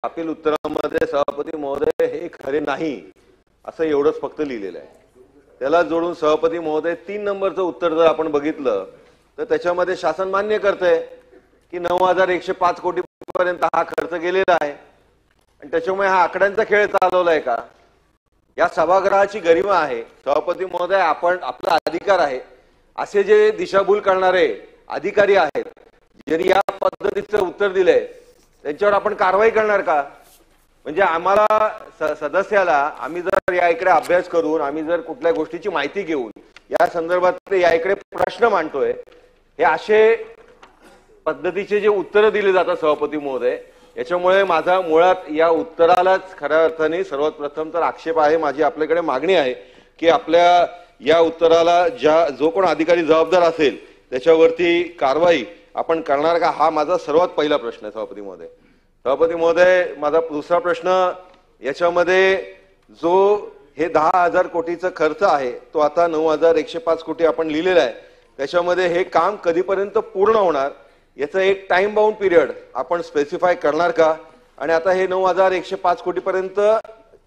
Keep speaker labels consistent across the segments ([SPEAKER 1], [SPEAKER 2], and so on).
[SPEAKER 1] Appeal उत्तरामध्ये सभापती महोदय हे खरे नाही असं एवढंच फक्त लिहिलेलं आहे. त्याला जोडून सभापती महोदय 3 नंबरचं उत्तर जर आपण बघितलं तर त्याच्यामध्ये शासन मान्य करतंय की 9105 कोटी पर्यंत हा खर्च गेलेला आहे आणि त्याच्यामुळे हा आकड्यांचा खेळ चालवलाय का? या सभागृहाची गरिमा आहे. सभापती महोदय, आपण आपला अधिकार आहे. असे जे दिशाभूल करणारे अधिकारी आहेत ज्यांनी या पद्धतीचं उत्तर दिलंय त्यांच्यावर आपण कारवाई करणार का? म्हणजे आम्हाला सदस्याला आम्ही जर या इकडे अभ्यास करून आम्ही जर कुठल्या गोष्टीची माहिती घेऊन या संदर्भात या इकडे प्रश्न मांडतोय, हे असे पद्धतीचे जे उत्तर दिले जातात सभापती महोदय, याच्यामुळे माझा मुळात या उत्तरालाच खऱ्या अर्थाने सर्वात प्रथम तर आक्षेप आहे. माझी आपल्याकडे मागणी आहे की आपल्या या उत्तराला जो कोण अधिकारी जबाबदार असेल त्याच्यावरती कारवाई आपण करणार का, हा माझा सर्वात पहिला प्रश्न आहे सभापती महोदय. सभापती महोदय, माझा दुसरा प्रश्न, याच्यामध्ये जो हे 10,000 कोटीचा खर्च आहे तो आता 9105 कोटी आपण लिहिलेला आहे. त्याच्यामध्ये हे काम कधीपर्यंत पूर्ण होणार याचं एक टाइम बाउंड पिरियड आपण स्पेसिफाय करणार का? आणि आता हे 9105 कोटी पर्यंत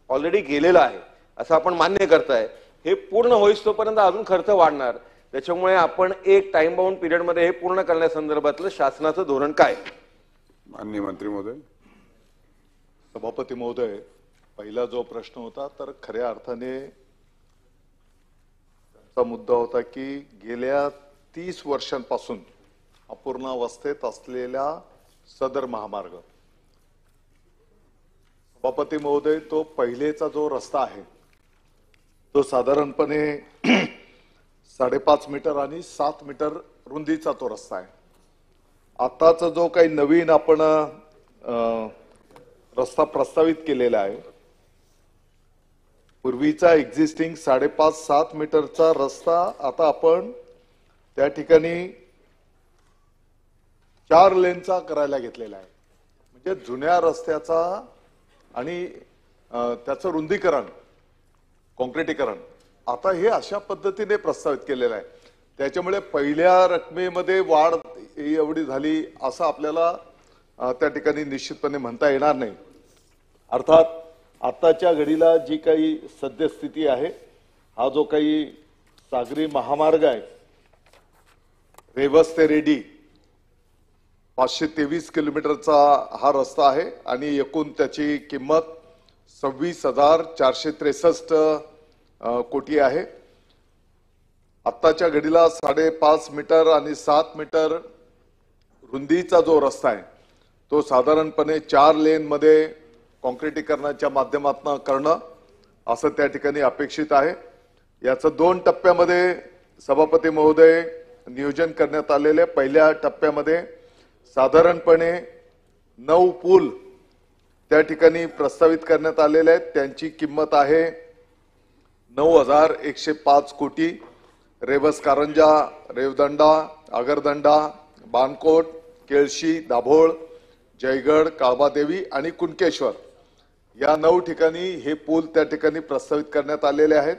[SPEAKER 1] ऑलरेडी गेलेलं आहे असं आपण मान्य करताय, हे पूर्ण होईस तोपर्यंत अजून खर्च वाढणार, त्याच्यामुळे आपण एक टाइम बाउंड पिरियड मध्ये हे पूर्ण करण्यासंदर्भातलं शासनाचं धोरण काय?
[SPEAKER 2] माननीय मंत्री महोदय.
[SPEAKER 3] सभापती महोदय, पहिला जो प्रश्न होता तर खऱ्या अर्थाने त्याचा मुद्दा होता की गेल्या 30 वर्षांपासून अपूर्णावस्थेत असलेला सदर महामार्ग, सभापती महोदय, तो पहिलेचा जो रस्ता आहे तो साधारणपणे 5.5 मीटर आणि 7 मीटर रुंदीचा तो रस्ता आहे. आताचा जो काही नवीन आपण रस्ता प्रस्तावित केलेला आहे, पूर्वीचा एक्झिस्टिंग 5.5-7 मीटरचा रस्ता आता आपण त्या ठिकाणी 4 लेनचा करायला घेतलेला आहे. म्हणजे जुन्या रस्त्याचा आणि त्याचं रुंदीकरण, कॉन्क्रिटीकरण आता हे अशा पद्धतीने प्रस्तावित केलेलं आहे. त्याच्यामुळे पहिल्या रकमेमध्ये वाढ एवढी झाली असं आपल्याला त्या ठिकाणी निश्चितपणे म्हणता येणार नाही. अर्थात आताच्या घडीला जी काही सद्यस्थिती आहे, हा जो काही सागरी महामार्ग आहे रेवस ते रेडी 523 किलोमीटरचा हा रस्ता आहे आणि एकूण त्याची किंमत 26,463 कोटी आहे. आत्ताच्या घडीला 5.5 मीटर आणि 7 मीटर रुंदीचा जो रस्ता आहे तो साधारणपणे 4 लेन मध्ये कॉन्क्रिटीकरणाच्या माध्यमातून करणं असं त्या ठिकाणी अपेक्षित आहे. याचं 2 टप्प्यामध्ये सभापती महोदय नियोजन करण्यात आलेले. पहिल्या टप्प्यामध्ये साधारणपणे 9 पूल त्या ठिकाणी प्रस्तावित करण्यात आलेले आहेत. त्यांची किंमत आहे 9,105 कोटी. रेवस कारंजा, रेवदंडा, आगरदंडा, बानकोट, केळशी, दाभोळ, जयगड, काळबादेवी आणि कुणकेश्वर या 9 ठिकाणी हे पूल त्या ठिकाणी प्रस्तावित करण्यात आलेले आहेत.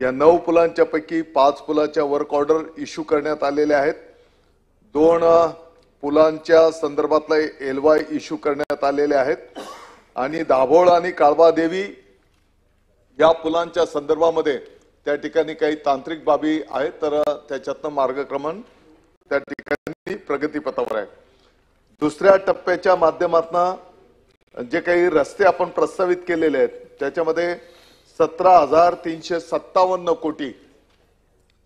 [SPEAKER 3] या 9 पुलांच्या पैकी 5 पुलाच्या वर्क ऑर्डर इश्यू करण्यात आलेल्या आहेत. 2 पुलांच्या संदर्भातला LOI इश्यू करण्यात आलेले आहेत आणि दाभोळ आणि काळबादेवी या पुलांच्या संदर्भामध्ये त्या ठिकाणी काही तांत्रिक बाबी आहेत, तर त्याच्यातनं मार्गक्रमण त्या ठिकाणी प्रगतीपथावर आहे. दुसऱ्या टप्प्याच्या माध्यमातून जे काही रस्ते आपण प्रस्तावित केलेले आहेत त्याच्यामध्ये 17,357 कोटी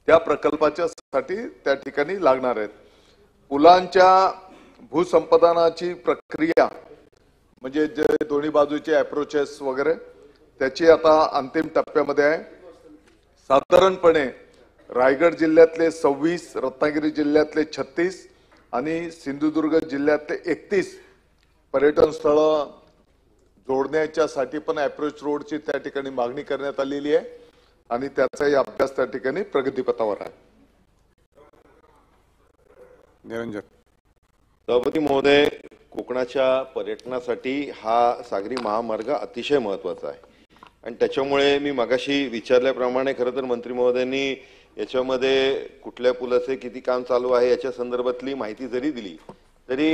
[SPEAKER 3] त्या प्रकल्पाच्या साठी त्या ठिकाणी लागणार आहेत. पुलांच्या भूसंपादनाची प्रक्रिया म्हणजे जे दोन्ही बाजूचे अप्रोचेस वगैरे त्याची आता अंतिम टप्प्यामध्ये आहे. साधारणपणे रायगड जिल्ह्यातले 26, रत्नागिरी जिल्ह्यातले 36 आणि सिंधुदुर्ग जिल्ह्यातले 31 पर्यटन स्थळ जोडण्याच्यासाठी पण अप्रोच रोडची त्या ठिकाणी मागणी करण्यात आलेली आहे आणि त्याचाही अभ्यास त्या ठिकाणी प्रगतीपथावर आहे.
[SPEAKER 2] निरंजन.
[SPEAKER 1] सभापती महोदय, कोकणाच्या पर्यटनासाठी हा सागरी महामार्ग अतिशय महत्वाचा आहे आणि त्याच्यामुळे मी मगाशी विचारल्याप्रमाणे खरं तर मंत्री महोदयांनी याच्यामध्ये कुठल्या पुलाचे किती काम चालू आहे याच्या संदर्भातली माहिती जरी दिली तरी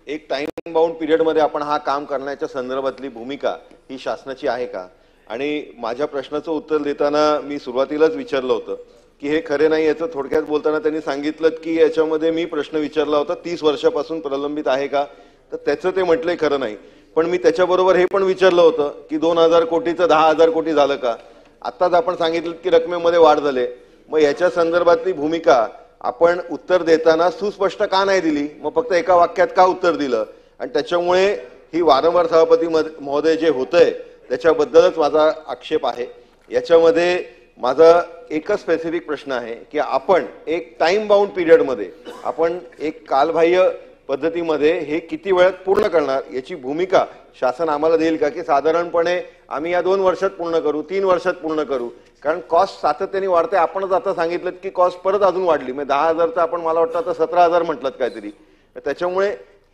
[SPEAKER 1] एक टाइम बाउंड पिरियडमध्ये आपण हा काम करण्याच्या संदर्भातली भूमिका ही शासनाची आहे का? आणि माझ्या प्रश्नाचं उत्तर देताना मी सुरुवातीलाच विचारलं होतं की हे खरे नाही, याचं थोडक्यात बोलताना त्यांनी सांगितलं की याच्यामध्ये मी प्रश्न विचारला होता 30 वर्षापासून प्रलंबित आहे का, तर त्याचं ते म्हटलंय खरं नाही. पण मी त्याच्याबरोबर हे पण विचारलं होतं की 2000 कोटीचं 10,000 कोटी झालं का? आत्ताच आपण सांगितलं की रकमेमध्ये वाढ झाले. मग याच्या संदर्भातली भूमिका आपण उत्तर देताना सुस्पष्ट का नाही दिली? मग फक्त एका वाक्यात का उत्तर दिलं? आणि त्याच्यामुळे ही वारंवार सभापती महोदय जे होतंय त्याच्याबद्दलच माझा आक्षेप आहे. याच्यामध्ये माझा एकच स्पेसिफिक प्रश्न आहे की आपण एक टाइम बाउंड पिरियडमध्ये आपण एक कालबाह्य पद्धतीमध्ये हे किती वेळात पूर्ण करणार याची भूमिका शासन आम्हाला देईल का? की साधारणपणे आम्ही या 2 वर्षात पूर्ण करू, 3 वर्षात पूर्ण करू? कारण कॉस्ट सातत्याने वाढते. आपणच आता सांगितलं की कॉस्ट परत अजून वाढली. म्हणजे 10,000 आपण मला वाटतं आता 17,000 म्हटलं काहीतरी. त्याच्यामुळे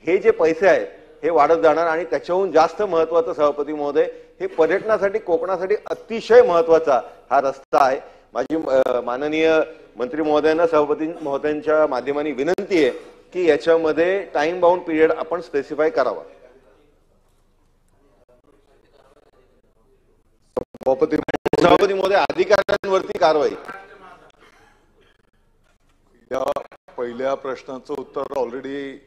[SPEAKER 1] हे जे पैसे आहेत हे वाढत जाणार. आणि त्याच्याहून जास्त महत्वाचं सभापती महोदय, हे पर्यटनासाठी कोकणासाठी अतिशय महत्वाचा हा रस्ता आहे. माझी माननीय मंत्री महोदयांना सभापती महोदयांच्या माध्यमाने विनंती आहे की याच्यामध्ये टाइम बाउंड पिरियड आपण स्पेसिफाय करावा. सभापती महोदय, अधिकाऱ्यांवरती कारवाई.
[SPEAKER 3] या पहिल्या प्रश्नाचं उत्तर ऑलरेडी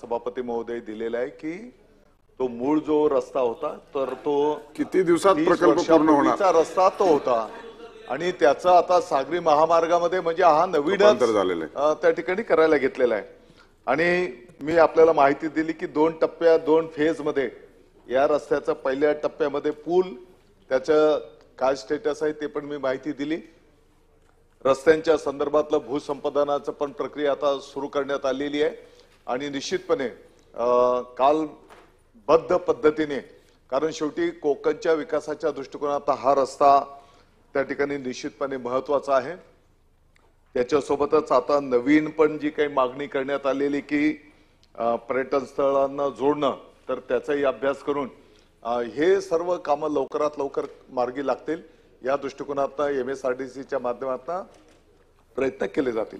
[SPEAKER 3] सभापती महोदय दिलेलं आहे की तो मूळ जो रस्ता होता तर तो
[SPEAKER 2] किती दिवसात
[SPEAKER 3] 30
[SPEAKER 2] प्रकल्प पूर्ण होणार?
[SPEAKER 3] वर्षापूर्वीचा रस्ता तो होता आणि त्याचा आता सागरी महामार्गामध्ये म्हणजे हा नवीनच
[SPEAKER 2] रूपांतर झालेलं आहे.
[SPEAKER 3] त्या ठिकाणी करायला घेतलेला आहे. आणि मी आपल्याला माहिती दिली की 2 टप्प्यात 2 फेज मध्ये या रस्त्याचा पहिल्या टप्प्यामध्ये पूल त्याचं काय स्टेटस आहे ते पण मी माहिती दिली. रस्त्यांच्या संदर्भातलं भूसंपादनाचं पण प्रक्रिया आता सुरू करण्यात आलेली आहे. आणि निश्चितपणे कालबद्ध पद्धतीने, कारण शेवटी कोकणच्या विकासाच्या दृष्टिकोनात हा रस्ता त्या ठिकाणी निश्चितपणे महत्वाचा आहे. त्याच्यासोबतच आता नवीन पण जी काही मागणी करण्यात आलेली की पर्यटन स्थळांना जोडणं, तर त्याचाही अभ्यास करून हे सर्व कामं लवकरात लवकर मार्गी लागतील या दृष्टिकोनातून MSRDCच्या माध्यमातून प्रयत्न केले जातील.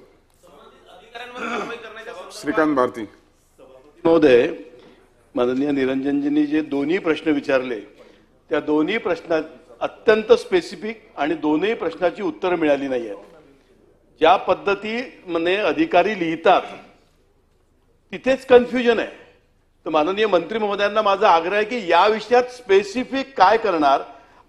[SPEAKER 2] श्रीकांत भारती.
[SPEAKER 4] महोदय, माननीय निरंजनजींनी जे दोन्ही प्रश्न विचारले त्या दोन्ही प्रश्नात अत्यंत स्पेसिफिक आणि दोन्ही प्रश्नाची उत्तरं मिळाली नाही आहेत. ज्या पद्धतीने अधिकारी लिहितात तिथेच कन्फ्युजन आहे. तर माननीय मंत्री महोदयांना माझा आग्रह आहे की या विषयात स्पेसिफिक काय करणार.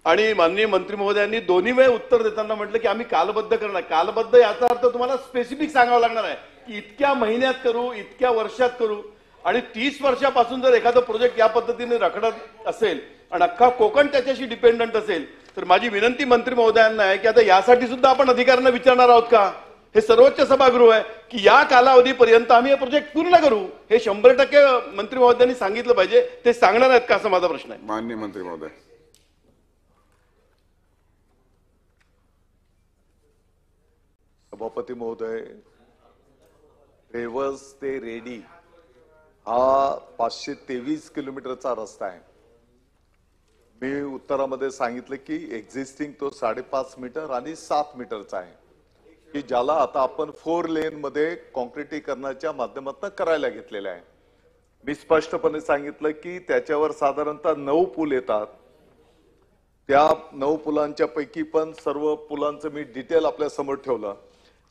[SPEAKER 4] आणि माननीय मंत्री महोदयांनी दोन्ही वेळ उत्तर देताना म्हटलं की आम्ही कालबद्ध करणार. कालबद्ध याचा अर्थ तुम्हाला स्पेसिफिक सांगावं लागणार आहे की इतक्या महिन्यात करू, इतक्या वर्षात करू. आणि 30 वर्षापासून जर एखादा प्रोजेक्ट या पद्धतीने रखडत असेल आणि अख्खा कोकण त्याच्याशी डिपेंडंट असेल तर माझी विनंती मंत्री महोदयांना आहे की आता यासाठी सुद्धा आपण अधिकाऱ्यांना विचारणार आहोत का? हे सर्वोच्च सभागृह आहे की या कालावधीपर्यंत आम्ही हे प्रोजेक्ट पूर्ण करू. हे 100% मंत्री महोदयांनी सांगितलं पाहिजे. ते सांगणार आहेत का, असा माझा प्रश्न आहे.
[SPEAKER 2] माननीय मंत्री महोदय.
[SPEAKER 3] सभापती महोदय, रेवस ते रेडी हा 523 किलोमीटरचा रस्ता आहे. मी उत्तरामध्ये सांगितलं की एक्झिस्टिंग तो 5.5 मीटर आणि 7 मीटरचा आहे की ज्याला आता आपण 4 लेन मध्ये कॉन्क्रिटीकरणाच्या माध्यमातून करायला घेतलेला आहे. मी स्पष्टपणे सांगितलं की त्याच्यावर साधारणतः 9 पूल येतात. त्या 9 पुलांच्या पैकी पण सर्व पुलांचं मी डिटेल आपल्या समोर ठेवलं.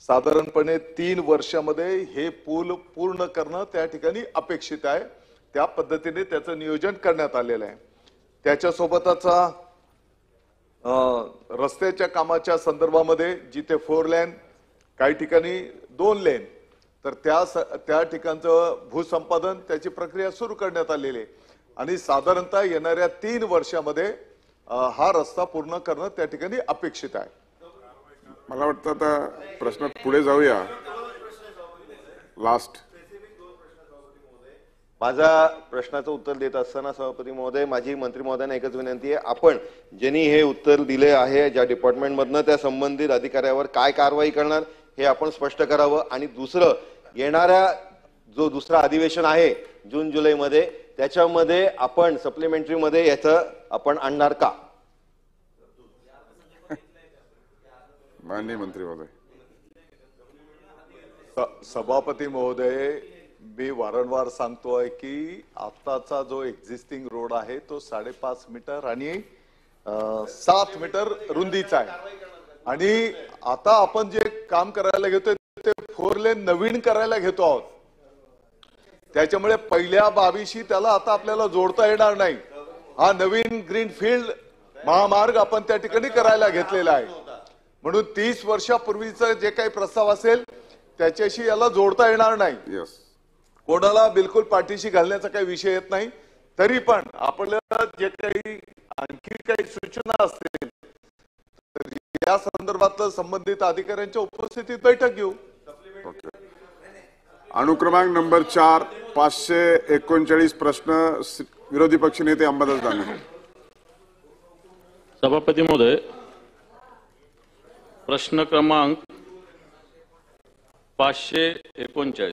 [SPEAKER 3] साधारणपणे 3 वर्षामध्ये हे पूल पूर्ण करणं त्या ठिकाणी अपेक्षित आहे. त्या पद्धतीने त्याचं नियोजन करण्यात आलेलं आहे. त्याच्यासोबतच रस्त्याच्या कामाच्या संदर्भामध्ये जिथे 4 लेन, काही ठिकाणी 2 लेन, तर त्या ठिकाणचं भूसंपादन त्याची प्रक्रिया सुरू करण्यात आलेली आहे. आणि साधारणतः येणाऱ्या 3 वर्षामध्ये हा रस्ता पूर्ण करणं त्या ठिकाणी अपेक्षित आहे.
[SPEAKER 2] मला वाटतं आता प्रश्नात पुढे जाऊया. लास्ट.
[SPEAKER 1] माझा प्रश्नाचं उत्तर देत असताना सभापती महोदय, माझी मंत्री महोदयांना एकच विनंती आहे, आपण ज्यांनी हे उत्तर दिले आहे ज्या डिपार्टमेंटमधनं त्या संबंधित अधिकाऱ्यावर काय कारवाई करणार हे आपण स्पष्ट करावं. आणि दुसरं, येणाऱ्या जो दुसरा अधिवेशन आहे जून जुलैमध्ये, त्याच्यामध्ये आपण सप्लिमेंटरी मध्ये याचं आपण आणणार का?
[SPEAKER 2] माननीय मंत्री महोदय.
[SPEAKER 3] सभापती महोदय, मी वारंवार सांगतोय की आताचा जो एक्झिस्टिंग रोड आहे तो 5.5 मीटर आणि 7 मीटर रुंदीचा आहे आणि आता आपण जे काम करायला घेतोय ते 4 लेन नवीन करायला घेतो आहोत. त्याच्यामुळे पहिल्या बाबीशी त्याला आता आपल्याला जोडता येणार नाही. हा नवीन ग्रीनफील्ड महामार्ग आपण त्या ठिकाणी करायला घेतलेला आहे. म्हणून 30 वर्षापूर्वीचा जे काही प्रस्ताव असेल त्याच्याशी याला जोडता येणार नाही.
[SPEAKER 2] येस.
[SPEAKER 3] कोणाला बिलकुल पाठीशी घालण्याचा काही विषय येत नाही. तरी पण आपल्याला जे काही आणखी काही सूचना असतील तर या संदर्भात संबंधित अधिकाऱ्यांच्या उपस्थितीत बैठक घेऊ.
[SPEAKER 2] अनुक्रमांक नंबर 4 539 प्रश्न विरोधी पक्षनेते अंबादास दानवे.
[SPEAKER 5] सभापती महोदय, प्रश्न क्रमांक 539